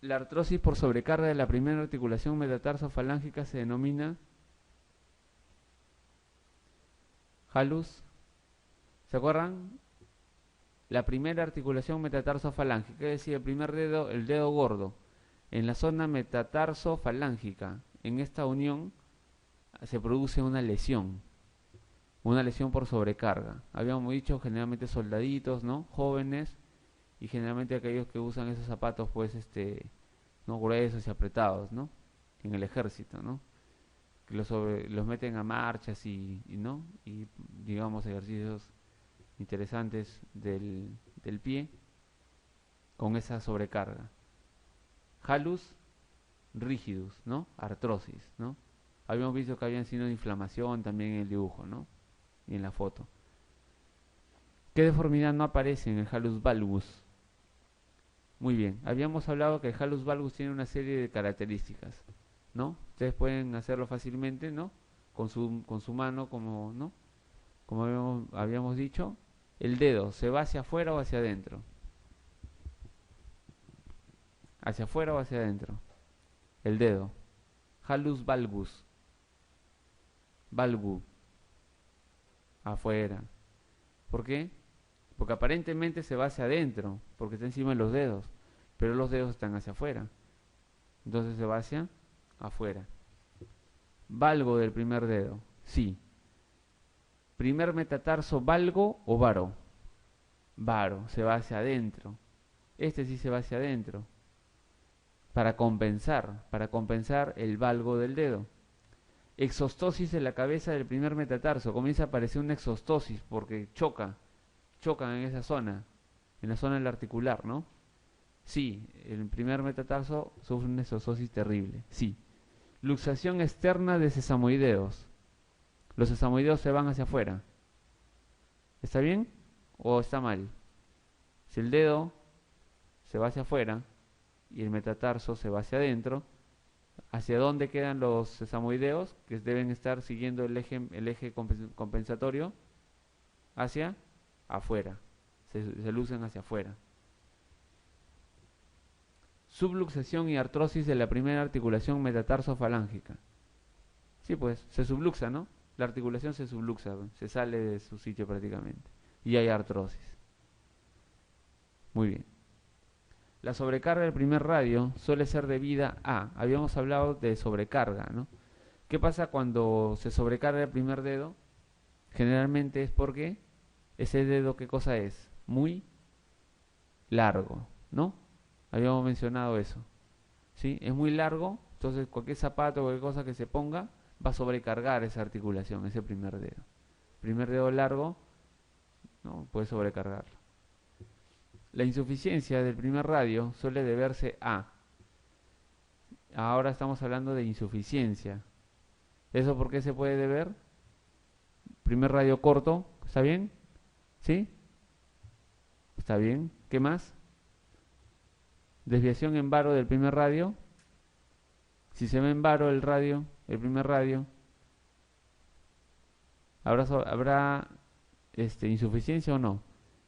La artrosis por sobrecarga de la primera articulación metatarso-falángica se denomina halus. ¿Se acuerdan? La primera articulación metatarso-falángica, es decir, el primer dedo, el dedo gordo, en la zona metatarso-falángica. En esta unión se produce una lesión por sobrecarga. Habíamos dicho generalmente soldaditos, ¿no? Jóvenes y generalmente aquellos que usan esos zapatos, pues, no gruesos y apretados, ¿no? En el ejército, ¿no? Que los meten a marchas ¿no? Y digamos ejercicios interesantes del pie con esa sobrecarga. Halus rigidus, ¿no? Artrosis, ¿no? Habíamos visto que habían signos de inflamación también en el dibujo, ¿no? Y en la foto. ¿Qué deformidad no aparece en el halus valgus? Muy bien, habíamos hablado que el halus valgus tiene una serie de características, ¿no? Ustedes pueden hacerlo fácilmente, ¿no? Con su mano, como, ¿no? Como habíamos dicho, el dedo se va hacia afuera o hacia adentro. Hacia afuera o hacia adentro. El dedo. Halus valgus. Valgu. Afuera. ¿Por qué? Porque aparentemente se va hacia adentro, porque está encima de los dedos, pero los dedos están hacia afuera. Entonces se va hacia afuera. Valgo del primer dedo. Sí. Primer metatarso, valgo o varo. Varo, se va hacia adentro. Este sí se va hacia adentro. Para compensar el valgo del dedo. Exostosis en la cabeza del primer metatarso. Comienza a aparecer una exostosis porque chocan en esa zona, en la zona del articular, ¿no? Sí, el primer metatarso sufre una exostosis terrible, sí. Luxación externa de sesamoideos. Los sesamoideos se van hacia afuera. ¿Está bien o está mal? Si el dedo se va hacia afuera y el metatarso se va hacia adentro, ¿hacia dónde quedan los sesamoideos? Que deben estar siguiendo el eje compensatorio hacia afuera. Se lucen hacia afuera. Subluxación y artrosis de la primera articulación metatarso-falángica. Sí, pues, se subluxa, ¿no? La articulación se subluxa, se sale de su sitio prácticamente. Y hay artrosis. Muy bien. La sobrecarga del primer radio suele ser debida a, habíamos hablado de sobrecarga, ¿no? ¿Qué pasa cuando se sobrecarga el primer dedo? Generalmente es porque ese dedo, ¿qué cosa es? Muy largo, ¿no? Habíamos mencionado eso, ¿sí? Es muy largo, entonces cualquier zapato, cualquier cosa que se ponga, va a sobrecargar esa articulación, ese primer dedo. Primer dedo largo, ¿no? Puede sobrecargarlo. La insuficiencia del primer radio suele deberse a, ahora estamos hablando de insuficiencia. ¿Eso por qué se puede deber? Primer radio corto, ¿está bien? ¿Sí? ¿Está bien? ¿Qué más? Desviación en varo del primer radio. Si se ve en varo el primer radio, habrá insuficiencia o no.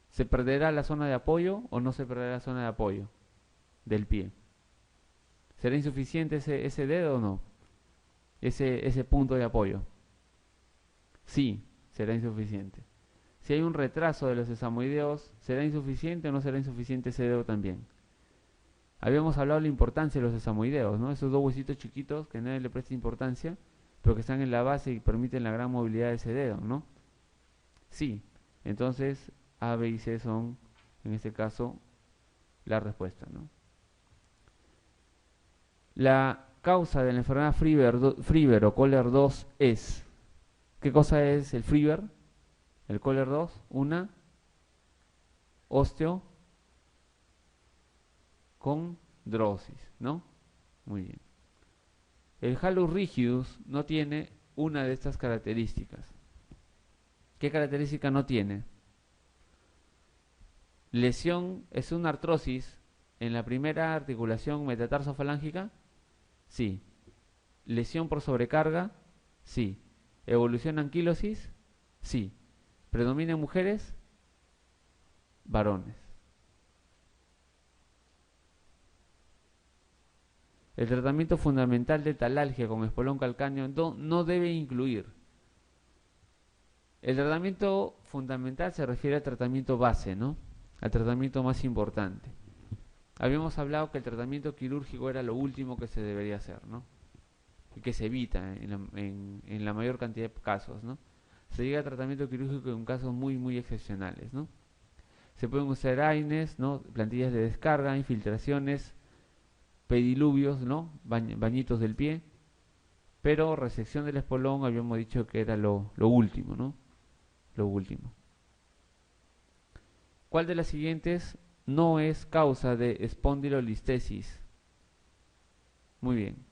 ¿Se perderá la zona de apoyo o no se perderá la zona de apoyo del pie? ¿Será insuficiente ese dedo o no? Ese punto de apoyo. Sí, será insuficiente. Si hay un retraso de los sesamoideos, ¿será insuficiente o no será insuficiente ese dedo también? Habíamos hablado de la importancia de los sesamoideos, ¿no? Esos dos huesitos chiquitos que nadie le presta importancia, pero que están en la base y permiten la gran movilidad de ese dedo, ¿no? Sí, entonces A, B y C son, en este caso, la respuesta, ¿no? La causa de la enfermedad Friber o Kohler 2 es, ¿qué cosa es el Friber? El Kohler 2, una osteocondrosis, ¿no? Muy bien. El Hallux rigidus no tiene una de estas características. ¿Qué característica no tiene? Lesión, es una artrosis en la primera articulación metatarsofalángica, sí. Lesión por sobrecarga, sí. Evolución anquilosis, sí. ¿Predomina en mujeres? Varones. El tratamiento fundamental de talalgia con espolón calcáneo no debe incluir. El tratamiento fundamental se refiere al tratamiento base, ¿no? Al tratamiento más importante. Habíamos hablado que el tratamiento quirúrgico era lo último que se debería hacer, ¿no? Y que se evita en la mayor cantidad de casos, ¿no? Se llega al tratamiento quirúrgico en casos muy excepcionales, ¿no? Se pueden usar AINES, ¿no? Plantillas de descarga, infiltraciones, pediluvios, ¿no? Bañitos del pie, pero resección del espolón habíamos dicho que era lo último, ¿no? Lo último. ¿Cuál de las siguientes no es causa de espondilolistesis? Muy bien.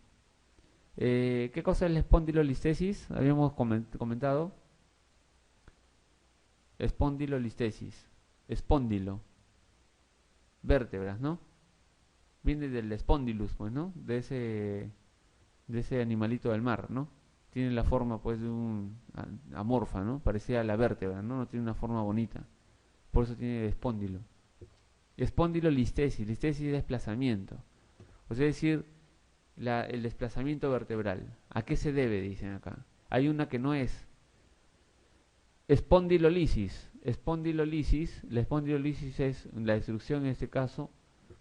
¿Qué cosa es la espondilolistesis? Habíamos comentado. Espondilolistesis. Espóndilo. Vértebras, ¿no? Viene del espondilus, pues, ¿no? De ese animalito del mar, ¿no? Tiene la forma, pues, de un amorfa, ¿no? Parecía la vértebra, ¿no? No tiene una forma bonita. Por eso tiene espóndilo. Espondilolistesis. Listesis es desplazamiento. O sea, es decir, el desplazamiento vertebral. ¿A qué se debe? Dicen acá. Hay una que no es. Espondilolisis. La espondilolisis es la destrucción, en este caso,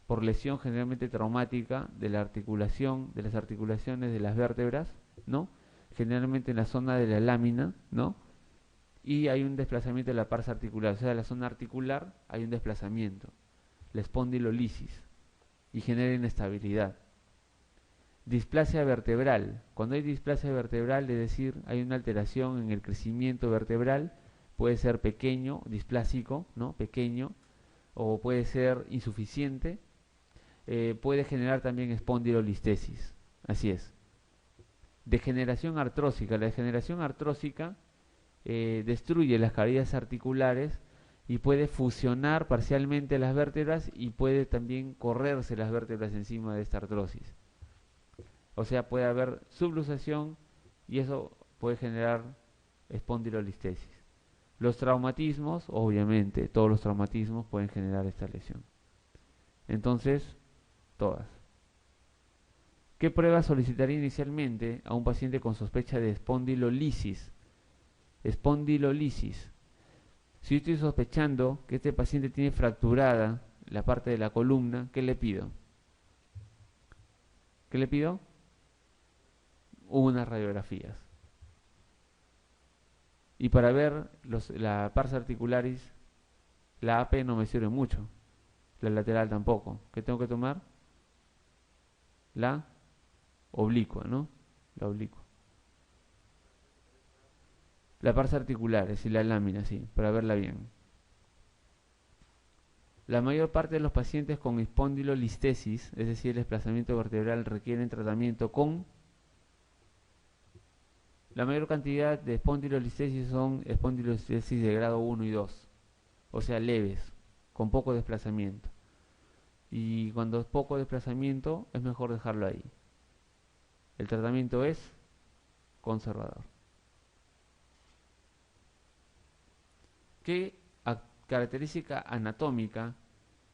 por lesión generalmente traumática de la articulación, de las articulaciones de las vértebras, ¿no? Generalmente en la zona de la lámina, ¿no? Y hay un desplazamiento de la parte articular, o sea, de la zona articular hay un desplazamiento, la espondilolisis, y genera inestabilidad. Displasia vertebral. Cuando hay displasia vertebral, es decir, hay una alteración en el crecimiento vertebral, puede ser pequeño, displásico, ¿no? Pequeño, o puede ser insuficiente, puede generar también espondilolistesis. Así es. Degeneración artrósica. La degeneración artrósica destruye las cavidades articulares y puede fusionar parcialmente las vértebras y puede también correrse las vértebras encima de esta artrosis. O sea, puede haber subluxación y eso puede generar espondilolistesis. Los traumatismos, obviamente, todos los traumatismos pueden generar esta lesión. Entonces, todas. ¿Qué prueba solicitaría inicialmente a un paciente con sospecha de espondilolisis? Espondilolisis. Si yo estoy sospechando que este paciente tiene fracturada la parte de la columna, ¿qué le pido? ¿Qué le pido? Unas radiografías. Y para ver la pars articularis, la AP no me sirve mucho, la lateral tampoco. ¿Qué tengo que tomar? La oblicua, ¿no? La oblicua. La pars articularis y la lámina, sí, para verla bien. La mayor parte de los pacientes con espondilolistesis, es decir, el desplazamiento vertebral, requieren tratamiento con... La mayor cantidad de espondilolistesis son espondilolistesis de grado 1 y 2, o sea, leves, con poco desplazamiento. Y cuando es poco desplazamiento, es mejor dejarlo ahí. El tratamiento es conservador. ¿Qué característica anatómica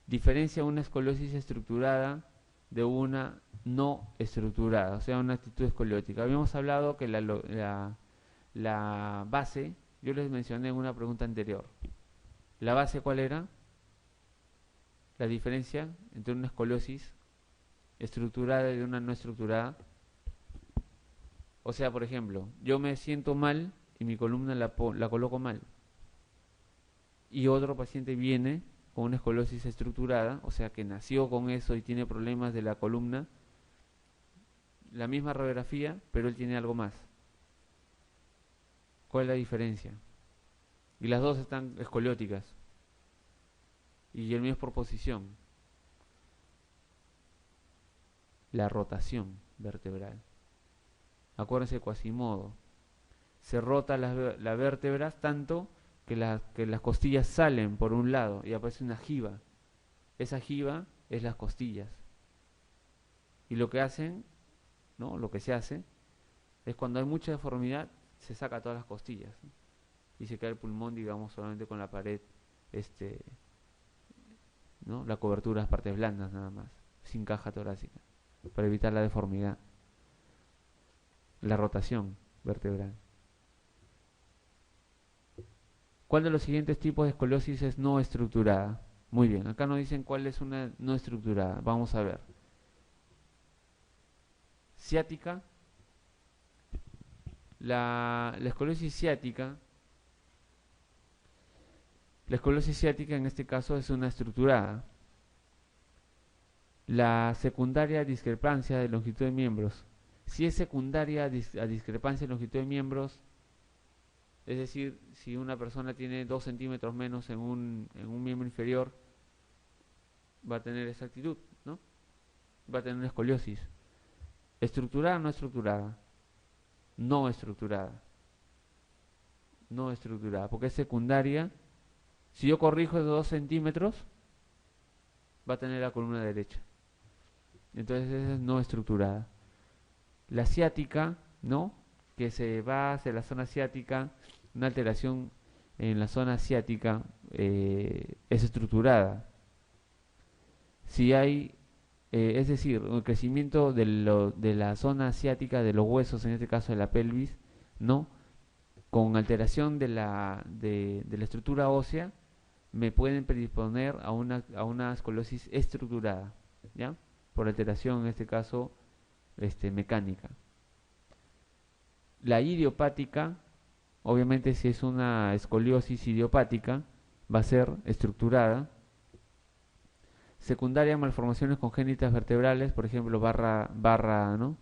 diferencia una escoliosis estructurada de una no estructurada, o sea, una actitud escoliótica? Habíamos hablado que la base, yo les mencioné en una pregunta anterior. ¿La base cuál era? La diferencia entre una escoliosis estructurada y una no estructurada. O sea, por ejemplo, yo me siento mal y mi columna la coloco mal. Y otro paciente viene con una escoliosis estructurada, o sea que nació con eso y tiene problemas de la columna, la misma radiografía, pero él tiene algo más. ¿Cuál es la diferencia? Y las dos están escolióticas. Y el mío es por posición. La rotación vertebral. Acuérdense de Quasimodo. Se rota las vértebras tanto que las costillas salen por un lado y aparece una jiba. Esa jiba es las costillas. Y lo que hacen, ¿no? Lo que se hace es cuando hay mucha deformidad, se saca todas las costillas, ¿no? Y se queda el pulmón, digamos, solamente con la pared, ¿no? La cobertura de las partes blandas nada más, sin caja torácica. para evitar la deformidad, la rotación vertebral. ¿Cuál de los siguientes tipos de escoliosis es no estructurada? Muy bien, acá nos dicen cuál es una no estructurada. Vamos a ver. Ciática. La escoliosis ciática en este caso es una estructurada. La secundaria discrepancia de longitud de miembros. Si es secundaria a discrepancia de longitud de miembros, es decir, si una persona tiene 2 centímetros menos en un miembro inferior, va a tener esa actitud, ¿no? Va a tener una escoliosis. ¿Estructurada o no estructurada? No estructurada. No estructurada, porque es secundaria. Si yo corrijo de 2 centímetros, va a tener la columna derecha. Entonces esa es no estructurada. La ciática, ¿no? Que se va hacia la zona ciática, una alteración en la zona ciática es estructurada. Si hay, es decir, un crecimiento de la zona asiática de los huesos, en este caso de la pelvis, ¿no? Con alteración de la estructura ósea, me pueden predisponer a una escoliosis estructurada, ¿ya? Por alteración, en este caso, mecánica. La idiopática, obviamente si es una escoliosis idiopática, va a ser estructurada. Secundaria, malformaciones congénitas vertebrales, por ejemplo, ¿no?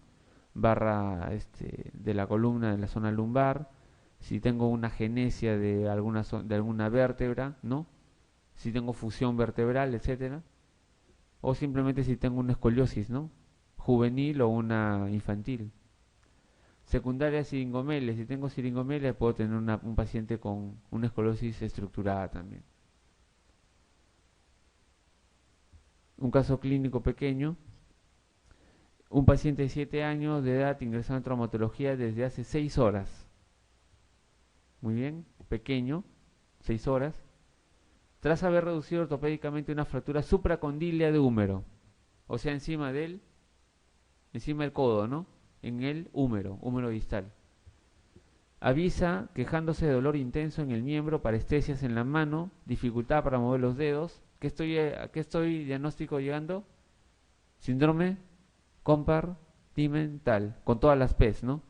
Barra de la columna de la zona lumbar. Si tengo una agenesia de alguna vértebra, ¿no? Si tengo fusión vertebral, etcétera. O simplemente si tengo una escoliosis, ¿no? Juvenil o una infantil. Secundaria siringomelia. Si tengo siringomelia, puedo tener un paciente con una escoliosis estructurada también. Un caso clínico pequeño. Un paciente de 7 años de edad ingresado en traumatología desde hace 6 horas. Muy bien, pequeño, 6 horas. Tras haber reducido ortopédicamente una fractura supracondílea de húmero. O sea, encima del codo, ¿no? En el húmero distal. Avisa quejándose de dolor intenso en el miembro, parestesias en la mano, dificultad para mover los dedos. ¿A qué estoy diagnóstico llegando? Síndrome compartimental, con todas las P's, ¿no?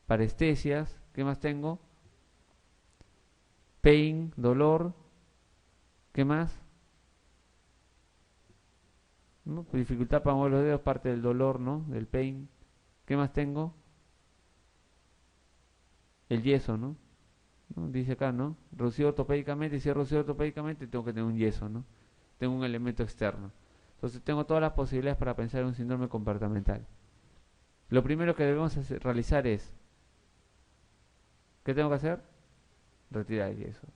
Parestesias, ¿qué más tengo? Pain, dolor, ¿qué más? ¿No? Dificultad para mover los dedos, parte del dolor, ¿no? Del pain. ¿Qué más tengo? El yeso, ¿no? Dice acá, ¿no? Reducido ortopédicamente. Si es reducido ortopédicamente, tengo que tener un yeso, ¿no? Tengo un elemento externo. Entonces tengo todas las posibilidades para pensar en un síndrome comportamental. Lo primero que debemos realizar es, ¿qué tengo que hacer? Retirar el yeso.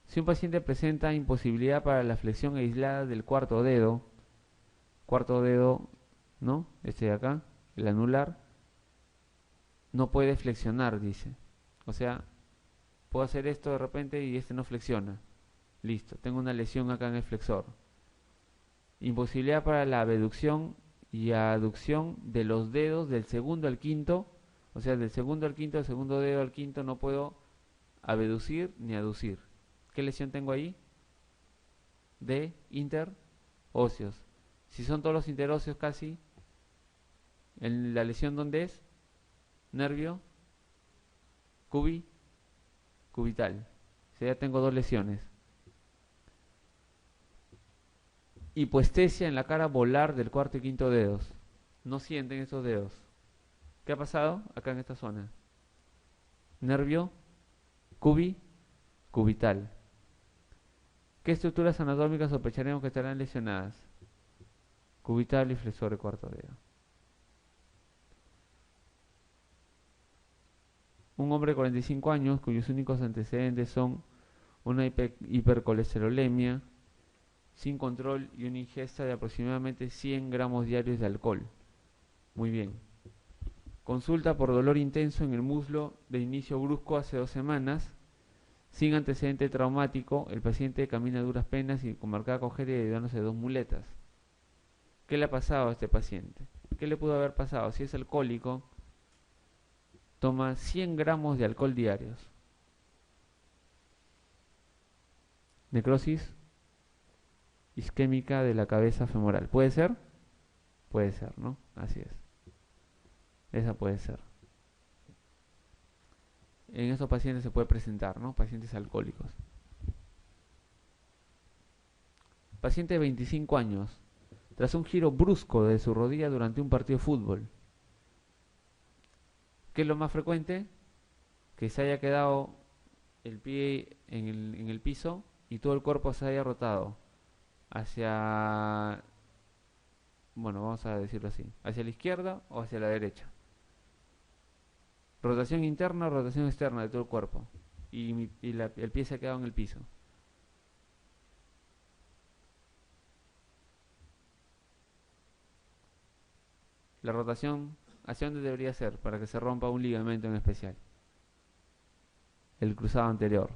Si un paciente presenta imposibilidad para la flexión aislada del cuarto dedo, ¿no? Este de acá, el anular, no puede flexionar, dice. O sea, puedo hacer esto de repente y no flexiona. Listo, tengo una lesión acá en el flexor. Imposibilidad para la abducción y aducción de los dedos del segundo al quinto. O sea, del segundo al quinto, del segundo dedo al quinto, no puedo abducir ni aducir. ¿Qué lesión tengo ahí? De interóseos. Si son todos los interóseos casi, ¿la lesión dónde es? Nervio cubital. O sea, ya tengo 2 lesiones. Hipoestesia en la cara volar del cuarto y quinto dedos. No sienten esos dedos. ¿Qué ha pasado? Acá en esta zona. Nervio cubital. ¿Qué estructuras anatómicas sospecharemos que estarán lesionadas? Cubital y flexor de cuarto dedo. Un hombre de 45 años cuyos únicos antecedentes son una hipercolesterolemia sin control y una ingesta de aproximadamente 100 gramos diarios de alcohol. Muy bien. Consulta por dolor intenso en el muslo de inicio brusco hace 2 semanas. Sin antecedente traumático, el paciente camina a duras penas y con marcada cojera y ayudándose de 2 muletas. ¿Qué le ha pasado a este paciente? ¿Qué le pudo haber pasado? Si es alcohólico, toma 100 gramos de alcohol diarios. Necrosis isquémica de la cabeza femoral. ¿Puede ser? Puede ser, ¿no? Así es. Esa puede ser. En estos pacientes se puede presentar, ¿no? Pacientes alcohólicos. Paciente de 25 años. Tras un giro brusco de su rodilla durante un partido de fútbol. ¿Qué es lo más frecuente? Que se haya quedado el pie en el piso y todo el cuerpo se haya rotado hacia, bueno, vamos a decirlo así, hacia la izquierda o hacia la derecha. Rotación interna o rotación externa de todo el cuerpo. Y el pie se ha quedado en el piso. La rotación, ¿hacia dónde debería ser para que se rompa un ligamento en especial? El cruzado anterior.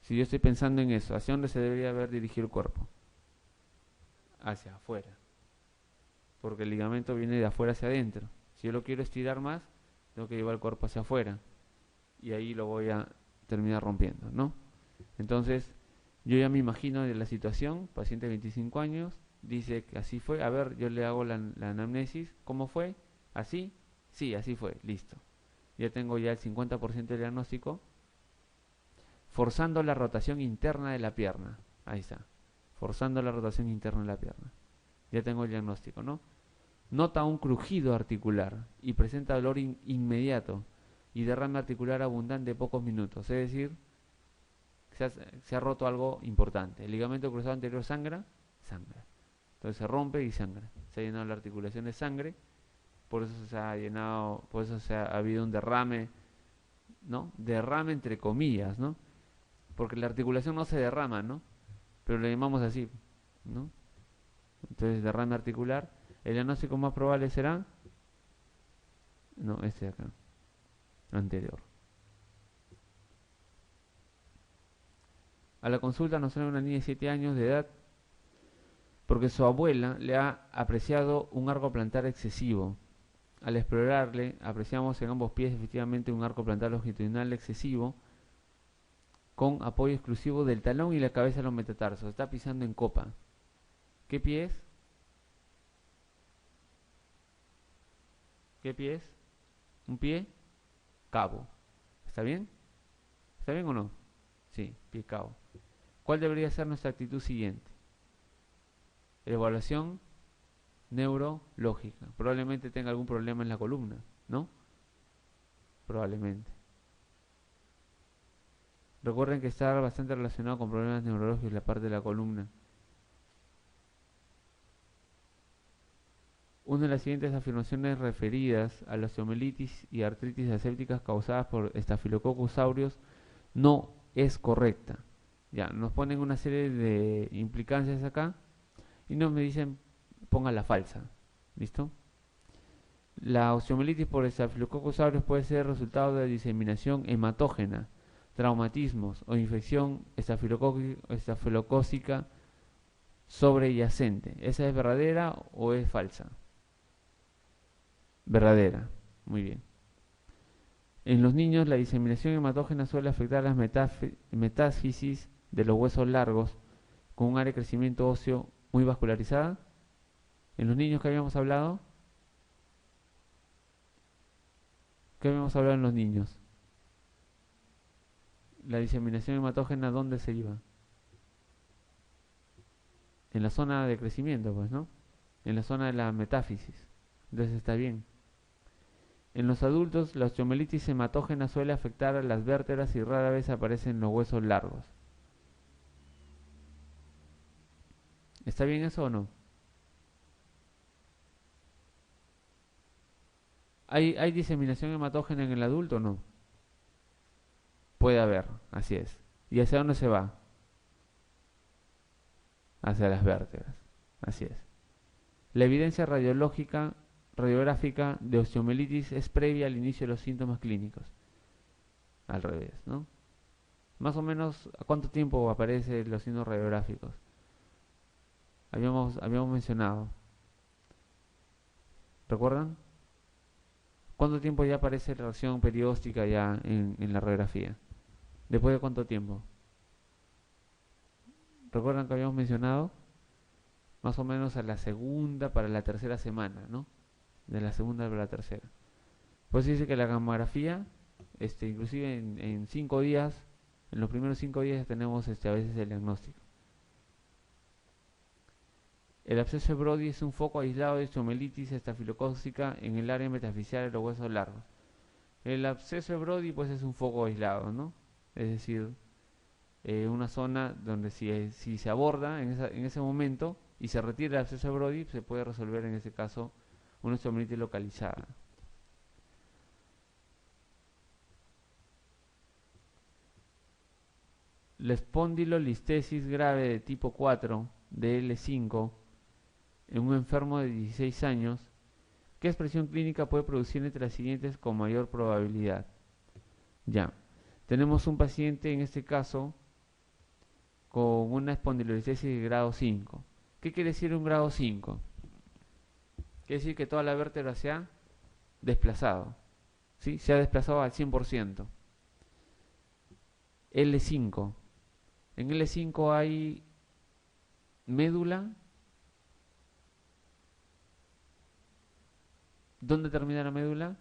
Si yo estoy pensando en eso, ¿hacia dónde se debería haber dirigido el cuerpo? Hacia afuera. Porque el ligamento viene de afuera hacia adentro. Si yo lo quiero estirar más, tengo que llevar el cuerpo hacia afuera. Y ahí lo voy a terminar rompiendo, ¿no? Entonces, yo ya me imagino de la situación, paciente de 25 años, dice que así fue. A ver, yo le hago la anamnesis. ¿Cómo fue? ¿Así? Sí, así fue. Listo. Ya tengo ya el 50% del diagnóstico. Forzando la rotación interna de la pierna. Ahí está. Forzando la rotación interna de la pierna. Ya tengo el diagnóstico, ¿no? Nota un crujido articular y presenta dolor inmediato y derrame articular abundante de pocos minutos. Es decir, se ha roto algo importante. El ligamento cruzado anterior sangra. Entonces se rompe y sangra. Se ha llenado la articulación de sangre. Por eso se ha llenado, por eso ha habido un derrame, ¿no? Derrame entre comillas, ¿no? Porque la articulación no se derrama, ¿no? Pero lo llamamos así, ¿no? Entonces derrame articular. El diagnóstico más probable será, no, este de acá, anterior. A la consulta nos sale una niña de 7 años de edad porque su abuela le ha apreciado un arco plantar excesivo. Al explorarle, apreciamos en ambos pies efectivamente un arco plantar longitudinal excesivo con apoyo exclusivo del talón y la cabeza de los metatarsos. Está pisando en copa. ¿Qué pie es? ¿Qué pie es? ¿Un pie? Cabo. ¿Está bien? ¿Está bien o no? Sí, pie cabo. ¿Cuál debería ser nuestra actitud siguiente? Evaluación neurológica. Probablemente tenga algún problema en la columna, ¿no? Probablemente. Recuerden que está bastante relacionado con problemas neurológicos la parte de la columna. Una de las siguientes afirmaciones referidas a la osteomielitis y artritis asépticas causadas por Staphylococcus aureus no es correcta. Ya, nos ponen una serie de implicancias acá y nos me dicen ponga la falsa. ¿Listo? La osteomielitis por Staphylococcus aureus puede ser resultado de diseminación hematógena, traumatismos o infección estafilocócica sobreyacente. ¿Esa es verdadera o es falsa? Verdadera. Muy bien. En los niños la diseminación hematógena suele afectar las metáfisis de los huesos largos con un área de crecimiento óseo muy vascularizada. En los niños que habíamos hablado, ¿qué habíamos hablado en los niños? La diseminación hematógena, ¿dónde se iba? En la zona de crecimiento, pues, ¿no? En la zona de la metáfisis. Entonces está bien. En los adultos, la osteomielitis hematógena suele afectar a las vértebras y rara vez aparece en los huesos largos. ¿Está bien eso o no? ¿Hay diseminación hematógena en el adulto o no? Puede haber, así es. ¿Y hacia dónde se va? Hacia las vértebras, así es. La evidencia radiográfica de osteomielitis es previa al inicio de los síntomas clínicos. Al revés, ¿no? Más o menos, ¿a cuánto tiempo aparecen los signos radiográficos? Habíamos mencionado. ¿Recuerdan? ¿Cuánto tiempo ya aparece la reacción perióstica ya en la radiografía? ¿Después de cuánto tiempo? ¿Recuerdan que habíamos mencionado? Más o menos a la segunda para la tercera semana, ¿no? De la segunda para la tercera. Pues dice que la gamografía, inclusive en 5 días, en los primeros 5 días ya tenemos a veces el diagnóstico. El absceso de Brody es un foco aislado de osteomelitis estafilocócica en el área metafisial de los huesos largos. El absceso de Brody pues es un foco aislado, ¿no? Es decir, una zona donde si se aborda en ese momento y se retira el absceso de Brody, se puede resolver en ese caso una osteomelitis localizada. La espondilolistesis grave de tipo 4 de L5 en un enfermo de 16 años, ¿qué expresión clínica puede producir entre las siguientes con mayor probabilidad? Ya, tenemos un paciente en este caso con una espondilolistesis de grado 5. ¿Qué quiere decir un grado 5? Quiere decir que toda la vértebra se ha desplazado, ¿sí? Se ha desplazado al 100%. L5. En L5 hay médula. ¿Dónde termina la médula?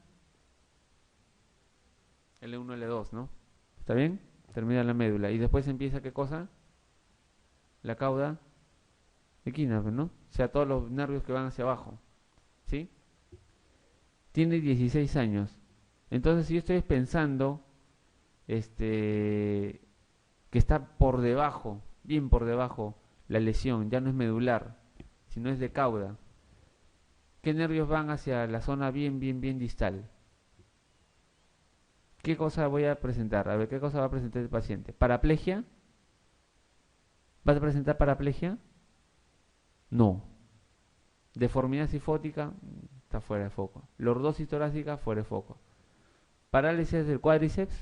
L1, L2, ¿no? ¿Está bien? Termina la médula. Y después empieza, ¿qué cosa? La cauda equina, ¿no? O sea, todos los nervios que van hacia abajo. ¿Sí? Tiene 16 años. Entonces, si yo estoy pensando que está por debajo, bien por debajo, la lesión, ya no es medular, sino es de cauda. ¿Qué nervios van hacia la zona bien distal? ¿Qué cosa voy a presentar? A ver, ¿qué cosa va a presentar el paciente? ¿Paraplegia? ¿Vas a presentar paraplegia? No. Deformidad sifótica, está fuera de foco. Lordosis torácica, fuera de foco. Parálisis del cuádriceps.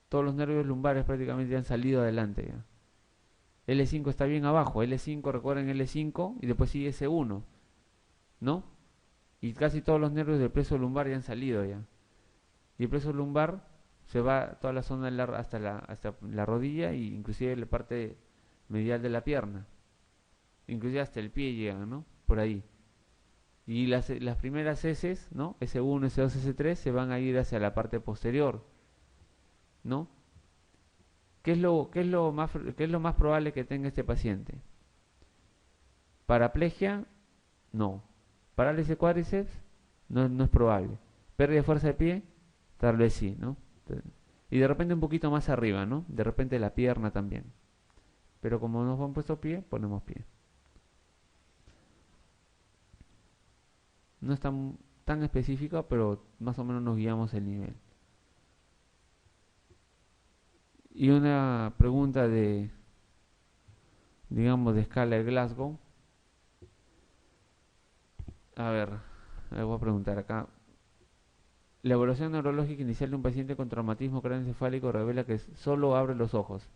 Todos los nervios lumbares prácticamente han salido adelante ya. L5 está bien abajo. L5, recuerden L5 y después sigue S1, ¿no? Y casi todos los nervios del plexo lumbar ya han salido ya. Y el plexo lumbar se va toda la zona hasta la rodilla e inclusive la parte medial de la pierna. Inclusive hasta el pie llegan, ¿no? Por ahí. Y las primeras heces, ¿no? S1, S2, S3 se van a ir hacia la parte posterior, ¿no? ¿Qué es lo más probable que tenga este paciente? Paraplegia, no. Parálisis de cuádriceps, no es probable. Pérdida de fuerza de pie, tal vez sí, ¿no? Y de repente un poquito más arriba, ¿no? De repente la pierna también. Pero como nos han puesto pie, ponemos pie. No es tan específica, pero más o menos nos guiamos el nivel. Y una pregunta digamos, de escala de Glasgow. A ver, le voy a preguntar acá. La evaluación neurológica inicial de un paciente con traumatismo craneoencefálico revela que solo abre los ojos.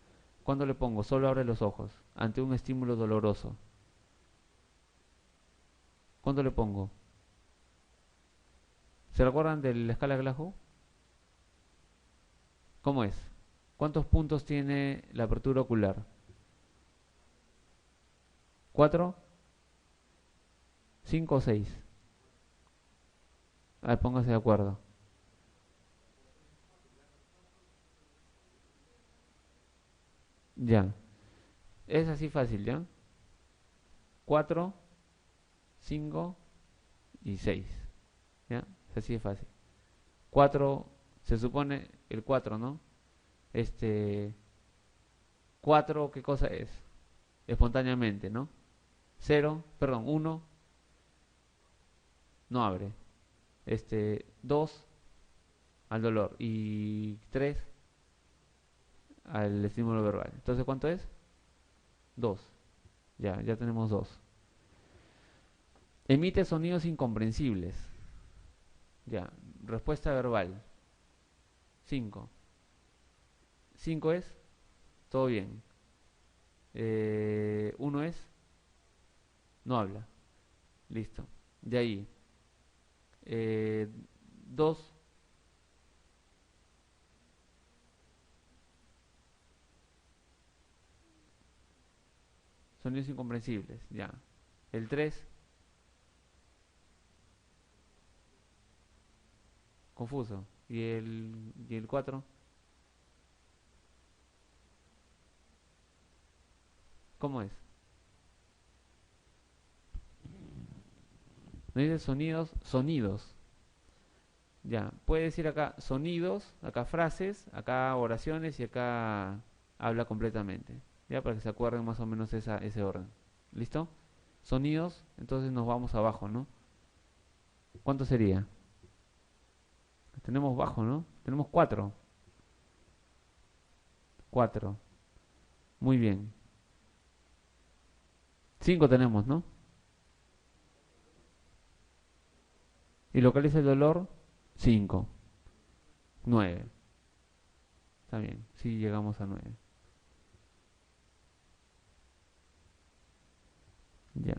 ¿Cuándo le pongo? Solo abre los ojos, ante un estímulo doloroso. ¿Cuándo le pongo? ¿Se recuerdan de la escala de Glasgow? ¿Cómo es? ¿Cuántos puntos tiene la apertura ocular? ¿4? ¿5 o 6? A ver, póngase de acuerdo. Ya. Es así fácil, ¿ya? 4, 5 y 6. ¿Ya? Es así de fácil. 4, se supone el 4, ¿no? 4, ¿qué cosa es? Espontáneamente, ¿no? 0, perdón, 1, no abre. 2, al dolor. Y 3, al estímulo verbal. Entonces, ¿cuánto es? 2. Ya tenemos 2. Emite sonidos incomprensibles. Ya, respuesta verbal. 5. 5 es, todo bien. 1 es, no habla. Listo. De ahí. 2. Sonidos incomprensibles, ya. El 3, confuso. Y el 4, ¿cómo es? No dice sonidos, sonidos. Ya, puede decir acá sonidos, acá frases, acá oraciones y acá habla completamente. Ya, para que se acuerden más o menos ese orden. ¿Listo? Sonidos, entonces nos vamos abajo, ¿no? ¿Cuánto sería? Tenemos bajo, ¿no? Tenemos 4. 4. Muy bien. 5 tenemos, ¿no? Y localiza el dolor, 5. 9. Está bien, sí llegamos a 9. Ya.